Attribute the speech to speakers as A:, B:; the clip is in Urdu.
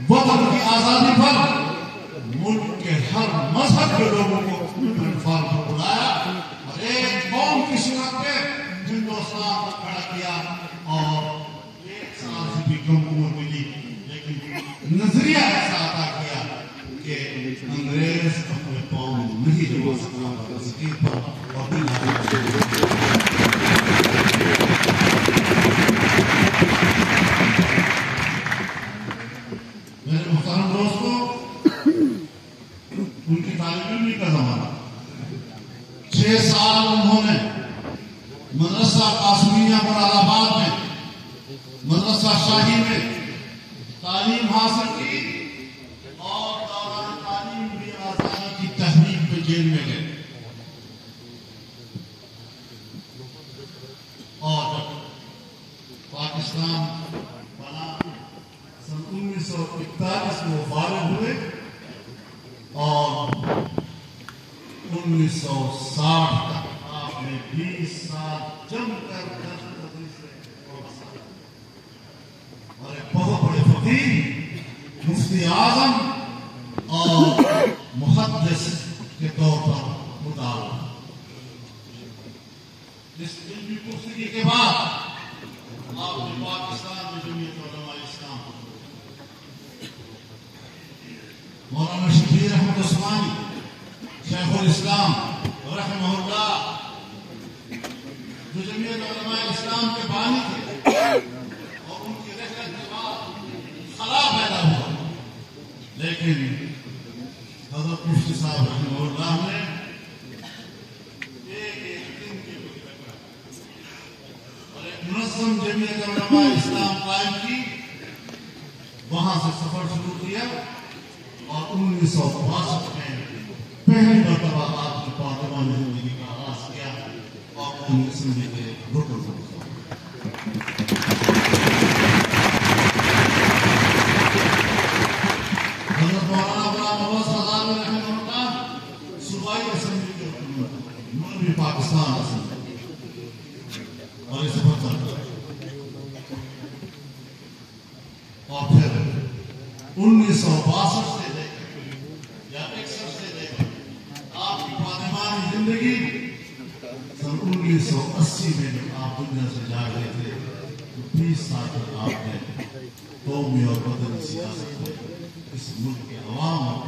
A: وطن کی آزادی پر ملک کے ہر مذہب کے لوگوں کو پلیٹفارم پر بلایا اور ایک قوم کی صورت پہ ہندوستان کو کھڑا کیا اور 1 سال سے بھی کم عمر ملی لیکن نظریہ ایسا عطا کیا کہ انگریز اپنے پاؤں نہیں جما سکتا اور میرے محترم دوستوں، ان کی طالب علمی کا زمانہ 6 سال انہوں نے مدرسہ قاسمیہ مراد آباد میں مدرسہ شاہی میں تعلیم حاصل کی اور دوران تعلیم بھی آزادی کی تحریک میں جیل میں گئے اور پاکستان بنا سن 1941 میں وہ فارغ ہوئے اور 1960 تک آپ نے 20 سال جم کر اور ایک بہت بڑے فقیر مفتی اعظم اور محدث کے طور پر مطالعہ اس علمی پختگی کے بعد آپ نے پاکستان میں جمعیت علماء اسلام مولانا شبیر احمد عثمانی شیخ الاسلام رحمہ اللہ جو جمعیت علماء اسلام کے بانی تھے اور ان کی رحلت کے بعد خلا پیدا ہوا لیکن حضرت مفتی صاحب رحمہ اللہ نے منظم جمعیت علماء اسلام قائم کی، وہاں سے سفر شروع کیا اور 1962 میں پہلی مرتبہ آپ کی پارلیمانی زندگی کا آغاز کیا اور اسمبلی کے رکن بنے۔ حضرت مولانا غلام محمد ہزاروی رحمہ اللہ صوبائی اسمبلی کے رکن بنے، مغربی پاکستان اسمبلی اور اس سفر چلتا اور پھر 1962 سے لے کر یا 61 سے لے کر آپ کی پارلیمانی زندگی سن 1980 میں جب آپ دنیا سے جا رہے تھے تو 20 سال تک آپ نے قومی اور وطنی سیاست میں اس ملک کے عوام